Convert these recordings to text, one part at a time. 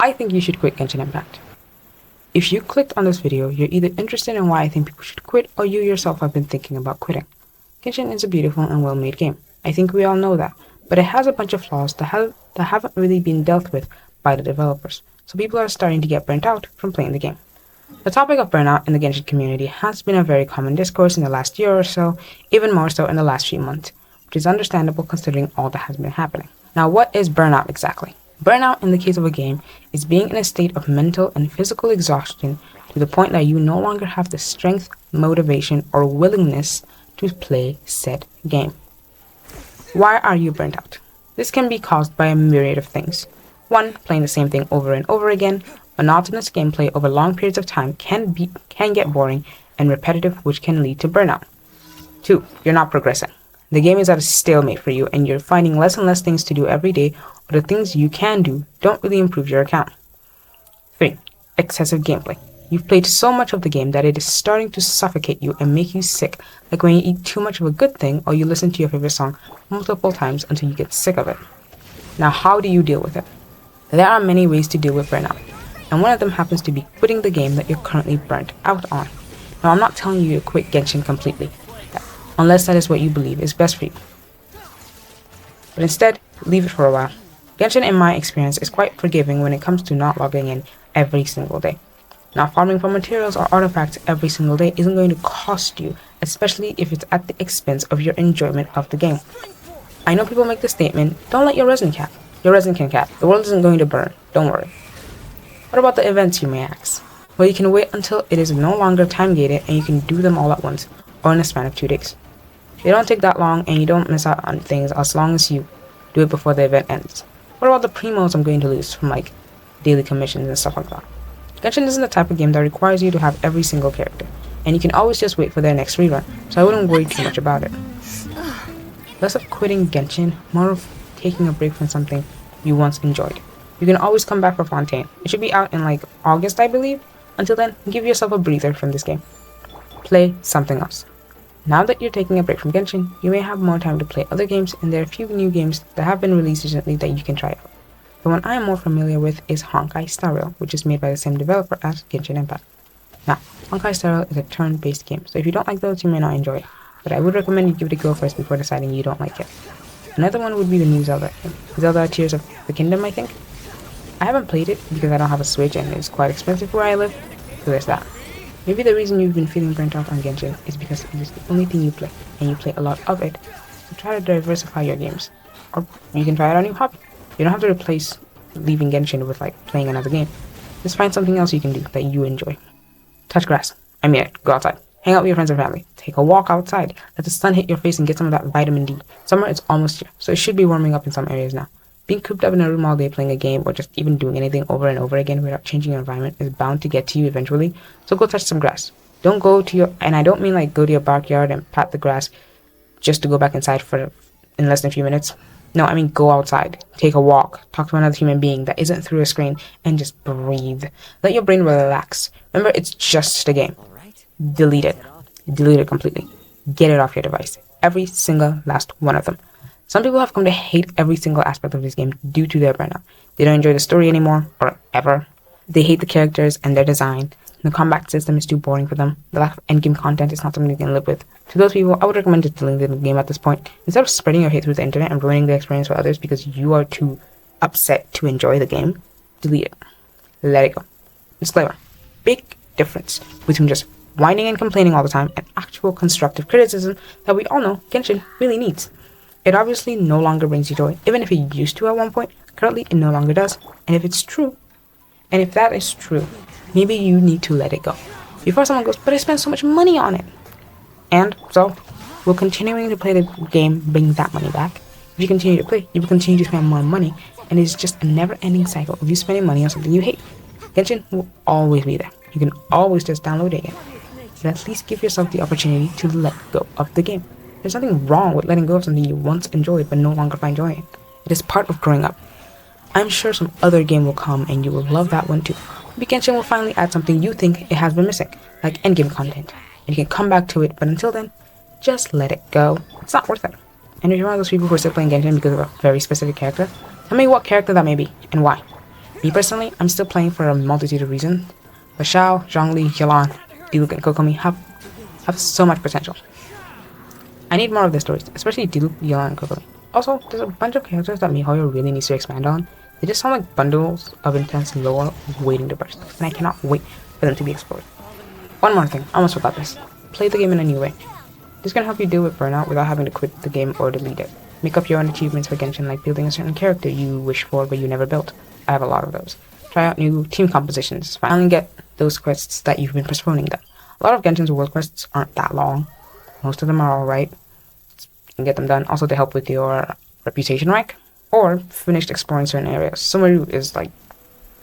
I think you should quit Genshin Impact. If you clicked on this video, you're either interested in why I think people should quit, or you yourself have been thinking about quitting. Genshin is a beautiful and well-made game. I think we all know that, but it has a bunch of flaws that haven't really been dealt with by the developers, so people are starting to get burnt out from playing the game. The topic of burnout in the Genshin community has been a very common discourse in the last year or so, even more so in the last few months, which is understandable considering all that has been happening. Now, what is burnout exactly? Burnout in the case of a game is being in a state of mental and physical exhaustion to the point that you no longer have the strength, motivation, or willingness to play said game. Why are you burnt out? This can be caused by a myriad of things. 1. Playing the same thing over and over again. Monotonous gameplay over long periods of time can get boring and repetitive, which can lead to burnout. 2. You're not progressing. The game is at a stalemate for you and you're finding less and less things to do every day, or the things you can do don't really improve your account. 3. Excessive gameplay. You've played so much of the game that it is starting to suffocate you and make you sick, like when you eat too much of a good thing or you listen to your favorite song multiple times until you get sick of it. Now, how do you deal with it? There are many ways to deal with burnout, and one of them happens to be quitting the game that you're currently burnt out on. Now, I'm not telling you to quit Genshin completely, unless that is what you believe is best for you. But instead, leave it for a while. Genshin, in my experience, is quite forgiving when it comes to not logging in every single day. Now, farming for materials or artifacts every single day isn't going to cost you, especially if it's at the expense of your enjoyment of the game. I know people make the statement, don't let your resin cap. Your resin can cap. The world isn't going to burn. Don't worry. What about the events, you may ask? Well, you can wait until it is no longer time-gated and you can do them all at once, or in a span of 2 days. They don't take that long and you don't miss out on things as long as you do it before the event ends. What about the promos I'm going to lose from like daily commissions and stuff like that? Genshin isn't the type of game that requires you to have every single character, and you can always just wait for their next rerun, so I wouldn't worry too much about it. Less of quitting Genshin, more of taking a break from something you once enjoyed. You can always come back for Fontaine. It should be out in like August, I believe. Until then, give yourself a breather from this game. Play something else. Now that you're taking a break from Genshin, you may have more time to play other games, and there are a few new games that have been released recently that you can try out. The one I am more familiar with is Honkai Star Rail, which is made by the same developer as Genshin Impact. Now, Honkai Star Rail is a turn-based game, so if you don't like those, you may not enjoy it, but I would recommend you give it a go first before deciding you don't like it. Another one would be the new Zelda game, Zelda Tears of the Kingdom, I think. I haven't played it because I don't have a Switch and it's quite expensive where I live, so there's that. Maybe the reason you've been feeling burnt out on Genshin is because it is the only thing you play, and you play a lot of it, so try to diversify your games. Or you can try out a new hobby. You don't have to replace leaving Genshin with like playing another game. Just find something else you can do that you enjoy. Touch grass. I mean it. Go outside. Hang out with your friends and family. Take a walk outside. Let the sun hit your face and get some of that vitamin D. Summer is almost here, so it should be warming up in some areas now. Being cooped up in a room all day playing a game or just even doing anything over and over again without changing your environment is bound to get to you eventually, so go touch some grass. Don't go to your, and I don't mean like go to your backyard and pat the grass just to go back inside in less than a few minutes. No, I mean go outside, take a walk, talk to another human being that isn't through a screen, and just breathe. Let your brain relax. Remember, it's just a game. Delete it. Delete it completely. Get it off your device. Every single last one of them. Some people have come to hate every single aspect of this game due to their burnout. They don't enjoy the story anymore, or ever. They hate the characters and their design. The combat system is too boring for them. The lack of endgame content is not something they can live with. To those people, I would recommend just deleting the game at this point. Instead of spreading your hate through the internet and ruining the experience for others because you are too upset to enjoy the game, delete it. Let it go. Disclaimer. Big difference between just whining and complaining all the time and actual constructive criticism that we all know Genshin really needs. It obviously no longer brings you joy, even if it used to at one point. Currently, it no longer does. And if that is true, maybe you need to let it go. Before someone goes, but I spent so much money on it. And so, will continuing to play the game bring that money back? If you continue to play, you will continue to spend more money, and it's just a never-ending cycle of you spending money on something you hate. Genshin will always be there. You can always just download it again. But at least give yourself the opportunity to let go of the game. There's nothing wrong with letting go of something you once enjoyed but no longer find joy in. It is part of growing up. I'm sure some other game will come and you will love that one too. Maybe Genshin will finally add something you think it has been missing, like endgame content. And you can come back to it, but until then, just let it go. It's not worth it. And if you're one of those people who are still playing Genshin because of a very specific character, tell me what character that may be and why. Me personally, I'm still playing for a multitude of reasons, but Xiao, Zhongli, Yelan, Diluc, and Kokomi have so much potential. I need more of their stories, especially Diluc, Yelan, and Kokomi. Also, there's a bunch of characters that MiHoYo really needs to expand on. They just sound like bundles of intense lore waiting to burst, and I cannot wait for them to be explored. One more thing, I almost forgot this. Play the game in a new way. This can help you deal with burnout without having to quit the game or delete it. Make up your own achievements for Genshin, like building a certain character you wish for but you never built. I have a lot of those. Try out new team compositions. Finally get those quests that you've been postponing them. A lot of Genshin's world quests aren't that long. Most of them are alright. You can get them done. Also to help with your reputation rank. Or finished exploring certain areas. Sumeru is like,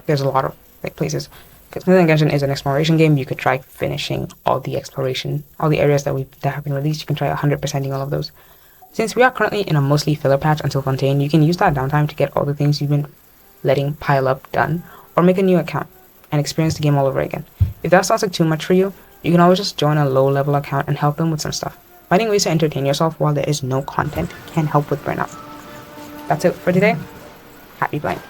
there's a lot of like places. Because Genshin is an exploration game, you could try finishing all the exploration, all the areas that have been released. You can try 100%ing all of those. Since we are currently in a mostly filler patch until Fontaine, you can use that downtime to get all the things you've been letting pile up done, or make a new account and experience the game all over again. If that sounds like too much for you, you can always just join a low-level account and help them with some stuff. Finding ways to entertain yourself while there is no content can help with burnout. That's it for today. Happy playing.